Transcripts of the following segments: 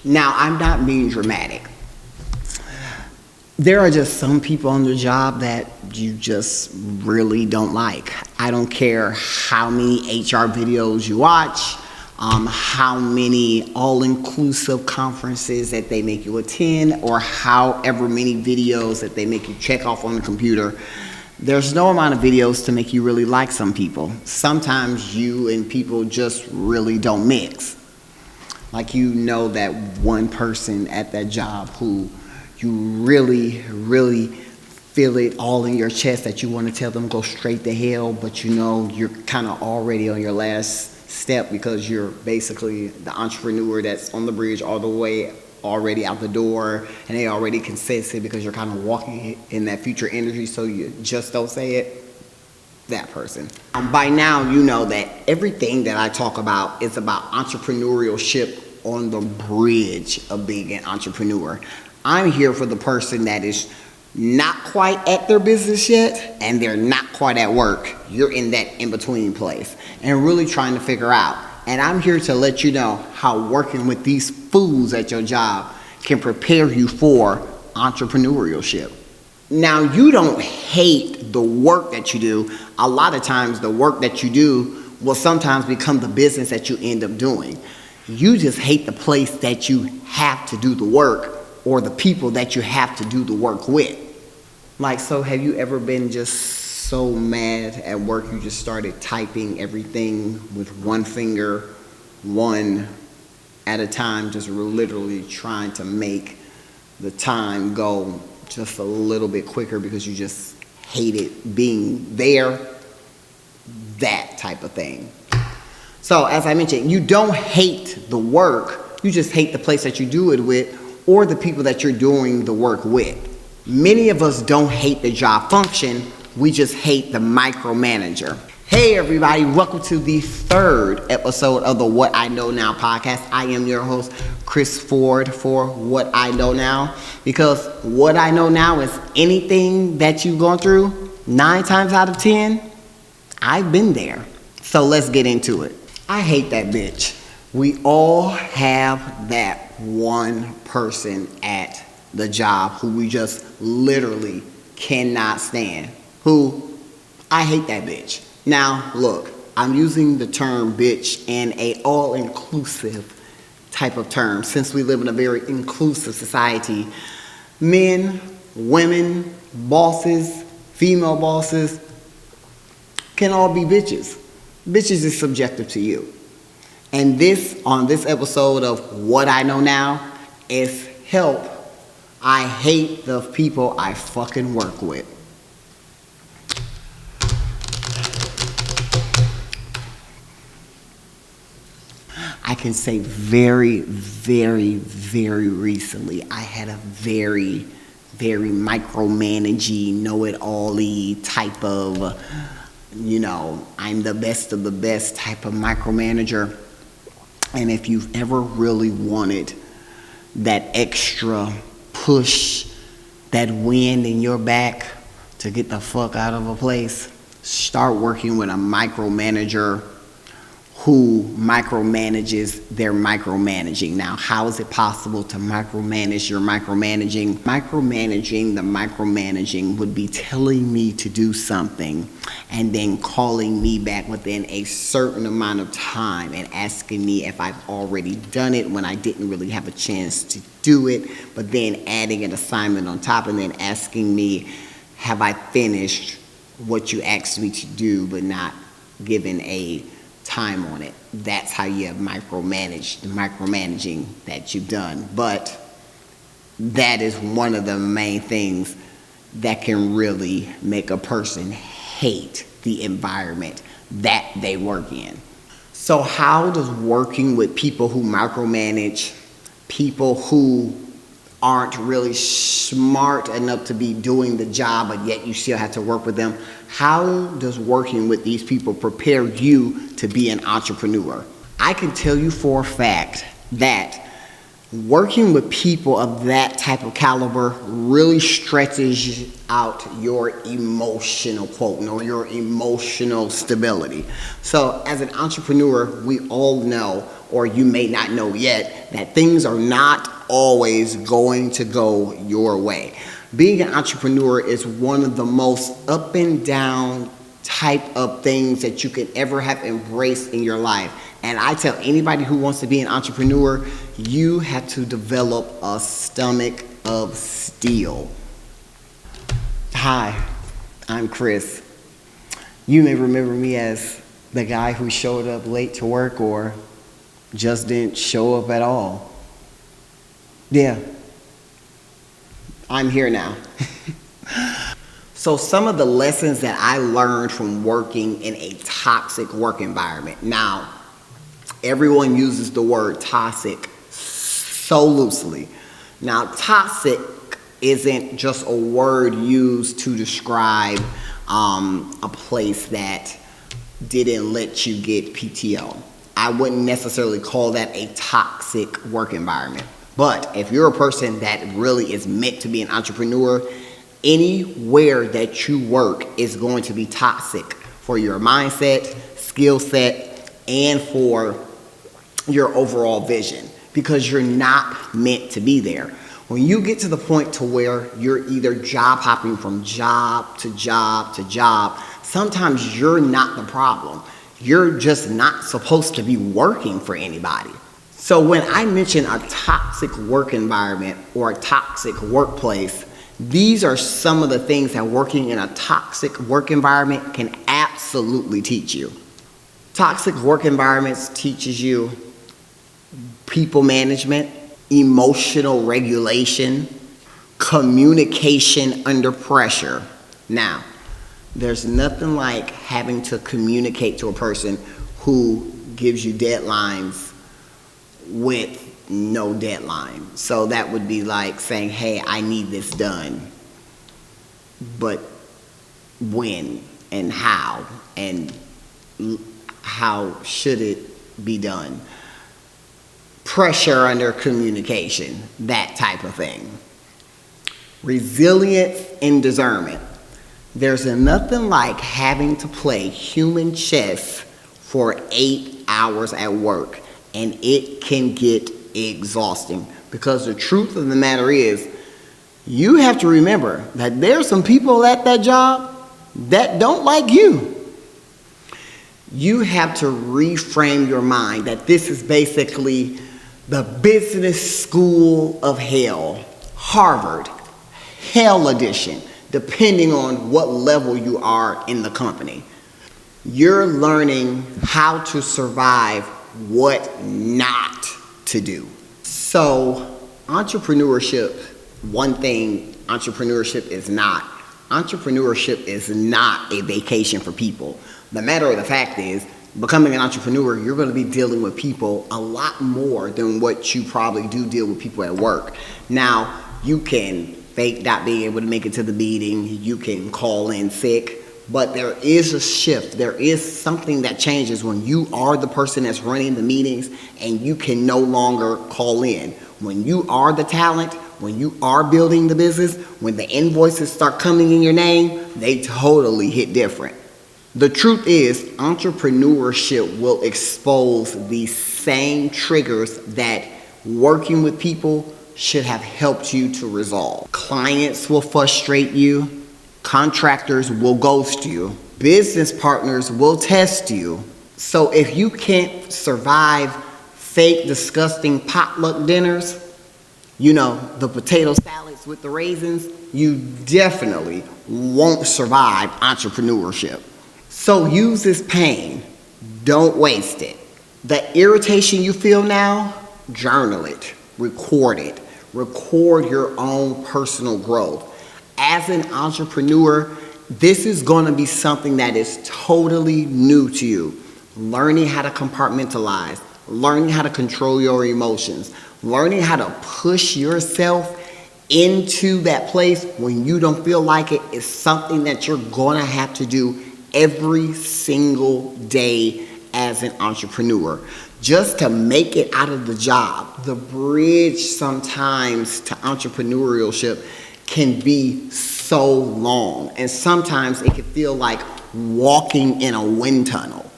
Now, I'm not being dramatic. There are just some people on the job that you just really don't like. I don't care how many HR videos you watch, how many all-inclusive conferences that they make you attend, or however many videos that they make you check off on the computer. There's no amount of videos to make you really like some people. Sometimes you and people just really don't mix. Like, you know that one person at that job who you really, really feel it all in your chest that you want to tell them go straight to hell, but you know you're kind of already on your last step because you're basically the entrepreneur that's on the bridge all the way already out the door, and they already can sense it because you're kind of walking in that future energy, so you just don't say it. That person. By now, you know that everything that I talk about is about entrepreneurship on the bridge of being an entrepreneur. I'm here for the person that is not quite at their business yet, and they're not quite at work. You're in that in-between place and really trying to figure out. And I'm here to let you know how working with these fools at your job can prepare you for entrepreneurship. Now, you don't hate the work that you do. A lot of times the work that you do will sometimes become the business that you end up doing. You just hate the place that you have to do the work, or the people that you have to do the work with. Like, so have you ever been just so mad at work you just started typing everything with one finger, one at a time, just literally trying to make the time go just a little bit quicker because you just hated being there? That type of thing. So as I mentioned, you don't hate the work, you just hate the place that you do it with, or the people that you're doing the work with. Many of us don't hate the job function, we just hate the micromanager. Hey everybody, welcome to the third episode of the What I Know Now podcast. I am your host, Chris Ford, for What I Know Now, because what I know now is anything that you've gone through, 9 times out of 10, I've been there. So let's get into it. I hate that bitch. We all have that one person at the job who we just literally cannot stand. Who, I hate that bitch. Now, look, I'm using the term bitch in a all-inclusive type of term. Since we live in a very inclusive society, men, women, bosses, female bosses can all be bitches. Bitches is subjective to you. And on this episode of What I Know Now is help. I hate the people I fucking work with. I can say very, very, very recently, I had a very, very micromanaging, know-it-all-y type of, I'm the best of the best type of micromanager. And if you've ever really wanted that extra push, that wind in your back to get the fuck out of a place, start working with a micromanager who micromanages their micromanaging. Now, how is it possible to micromanage your micromanaging? Micromanaging the micromanaging would be telling me to do something and then calling me back within a certain amount of time and asking me if I've already done it when I didn't really have a chance to do it, but then adding an assignment on top and then asking me, have I finished what you asked me to do, but not given a time on it. That's how you have micromanaging that you've done. But that is one of the main things that can really make a person hate the environment that they work in. So how does working with people who micromanage, people who aren't really smart enough to be doing the job, but yet you still have to work with them, how does working with these people prepare you to be an entrepreneur? I can tell you for a fact that Working with people of that type of caliber really stretches out your emotional quotient or your emotional stability. So as an entrepreneur, we all know, or you may not know yet, that things are not always going to go your way. Being an entrepreneur is one of the most up and down type of things that you could ever have embraced in your life. And I tell anybody who wants to be an entrepreneur, you have to develop a stomach of steel. Hi, I'm Chris. You may remember me as the guy who showed up late to work or just didn't show up at all. Yeah, I'm here now. So some of the lessons that I learned from working in a toxic work environment. Now, everyone uses the word toxic so loosely. Now, toxic isn't just a word used to describe a place that didn't let you get PTO. I wouldn't necessarily call that a toxic work environment. But if you're a person that really is meant to be an entrepreneur, anywhere that you work is going to be toxic for your mindset, skill set, and for your overall vision, because you're not meant to be there. When you get to the point to where you're either job hopping from job to job to job, sometimes you're not the problem. You're just not supposed to be working for anybody. So when I mention a toxic work environment or a toxic workplace, these are some of the things that working in a toxic work environment can absolutely teach you. Toxic work environments teaches you people management, emotional regulation, communication under pressure. Now, there's nothing like having to communicate to a person who gives you deadlines with no deadline. So that would be like saying, hey, I need this done, but when and how should it be done? Pressure under communication, that type of thing. Resilience and discernment. There's nothing like having to play human chess for 8 hours at work, and it can get exhausting, because the truth of the matter is, you have to remember that there's some people at that job that don't like you. You have to reframe your mind that this is basically the business school of hell, Harvard, hell edition, depending on what level you are in the company. You're learning how to survive, what not to do. So entrepreneurship, one thing entrepreneurship is not a vacation for people. The matter of the fact is, becoming an entrepreneur, you're going to be dealing with people a lot more than what you probably do deal with people at work. Now, you can fake not being able to make it to the meeting, you can call in sick, but there is a shift. There is something that changes when you are the person that's running the meetings and you can no longer call in. When you are the talent, when you are building the business, when the invoices start coming in your name, they totally hit different. The truth is, entrepreneurship will expose these same triggers that working with people should have helped you to resolve. Clients will frustrate you. Contractors will ghost you. Business partners will test you. So if you can't survive fake, disgusting potluck dinners, you know, the potato salads with the raisins, you definitely won't survive entrepreneurship. So use this pain. Don't waste it. The irritation you feel now, journal it, record it. Record your own personal growth. As an entrepreneur, this is going to be something that is totally new to you. Learning how to compartmentalize, learning how to control your emotions, learning how to push yourself into that place when you don't feel like it is something that you're going to have to do every single day as an entrepreneur. just to make it out of the job. The bridge sometimes to entrepreneurship can be so long, and sometimes it can feel like walking in a wind tunnel.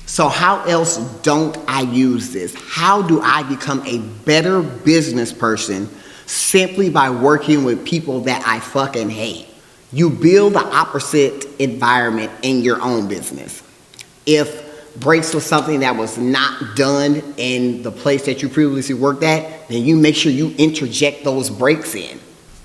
So how else don't I use this? How do I become a better business person simply by working with people that I fucking hate? You build the opposite environment in your own business. If breaks was something that was not done in the place that you previously worked at, then you make sure you interject those breaks in.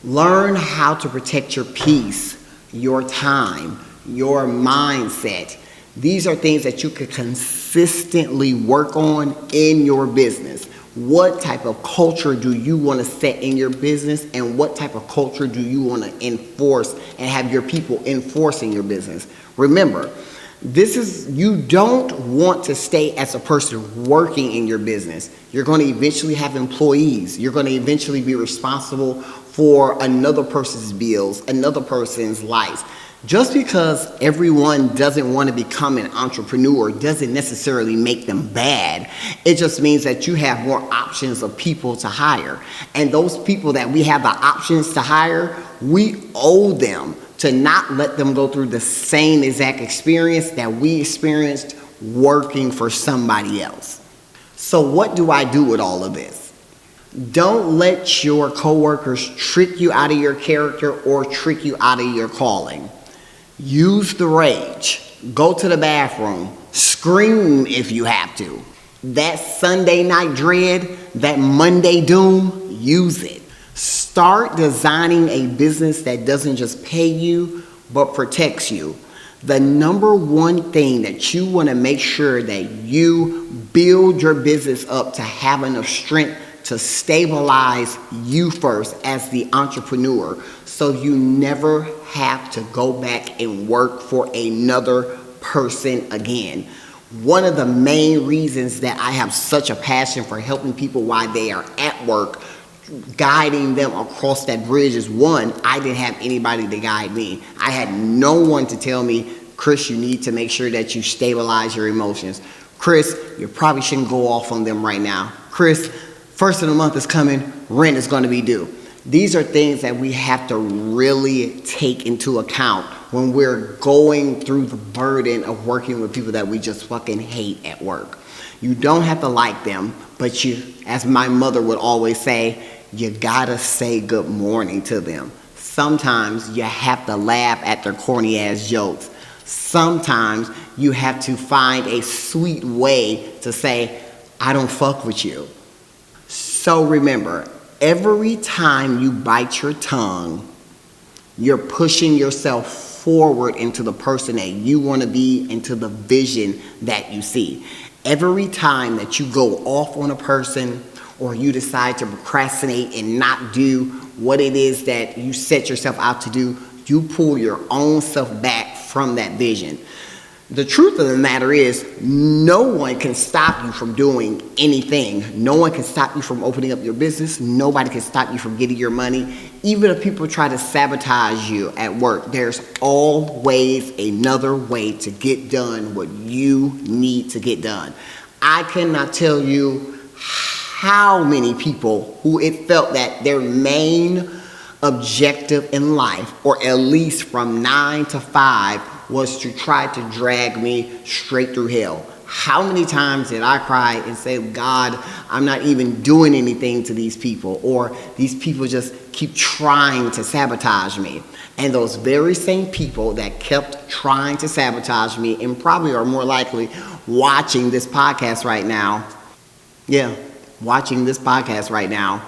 Learn how to protect your peace, your time, your mindset. These are things that you could consistently work on in your business. What type of culture do you want to set in your business, and what type of culture do you want to enforce and have your people enforce in your business? Remember, you don't want to stay as a person working in your business. You're going to eventually have employees. You're going to eventually be responsible for another person's bills, another person's lives. Just because everyone doesn't want to become an entrepreneur doesn't necessarily make them bad. It just means that you have more options of people to hire. And those people that we have the options to hire, we owe them to not let them go through the same exact experience that we experienced working for somebody else. So what do I do with all of this? Don't let your coworkers trick you out of your character or trick you out of your calling. Use the rage. Go to the bathroom. Scream if you have to. That Sunday night dread, that Monday doom, use it. Start designing a business that doesn't just pay you, but protects you. The number one thing that you want to make sure that you build your business up to have enough strength to stabilize you first as the entrepreneur, so you never have to go back and work for another person again. One of the main reasons that I have such a passion for helping people while they are at work, guiding them across that bridge, is one, I didn't have anybody to guide me. I had no one to tell me, Chris, you need to make sure that you stabilize your emotions. Chris, you probably shouldn't go off on them right now. Chris, first of the month is coming, rent is going to be due. These are things that we have to really take into account when we're going through the burden of working with people that we just fucking hate at work. You don't have to like them, but you, as my mother would always say, you gotta say good morning to them. Sometimes you have to laugh at their corny ass jokes. Sometimes you have to find a sweet way to say, I don't fuck with you. So remember, every time you bite your tongue, you're pushing yourself forward into the person that you want to be, into the vision that you see. Every time that you go off on a person, or you decide to procrastinate and not do what it is that you set yourself out to do, you pull your own self back from that vision. The truth of the matter is, no one can stop you from doing anything. No one can stop you from opening up your business. Nobody can stop you from getting your money. Even if people try to sabotage you at work, there's always another way to get done what you need to get done. I cannot tell you how many people who it felt that their main objective in life, or at least from 9 to 5, was to try to drag me straight through hell. How many times did I cry and say, God, I'm not even doing anything to these people, or these people just keep trying to sabotage me. And those very same people that kept trying to sabotage me, and probably are more likely watching this podcast right now, watching this podcast right now,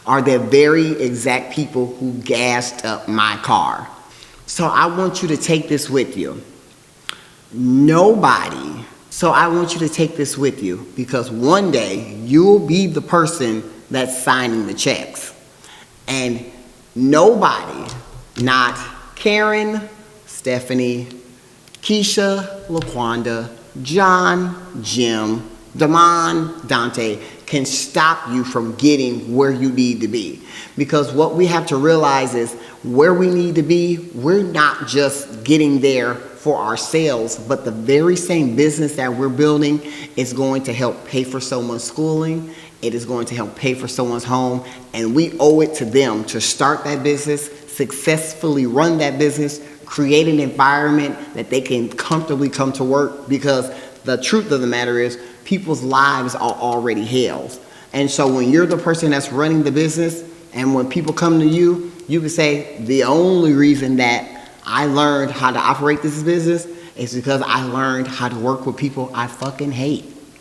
are the very exact people who gassed up my car. So I want you to take this with you. So I want you to take this with you, because one day you'll be the person that's signing the checks. And nobody, not Karen, Stephanie, Keisha, LaQuanda, John, Jim, Damon, Dante, can stop you from getting where you need to be. Because what we have to realize is, where we need to be, we're not just getting there for our sales, but the very same business that we're building is going to help pay for someone's schooling. It is going to help pay for someone's home, and we owe it to them to start that business, successfully run that business, create an environment that they can comfortably come to work, because the truth of the matter is people's lives are already hell. And so when you're the person that's running the business, and when people come to you, you can say, the only reason that I learned how to operate this business is because I learned how to work with people I fucking hate.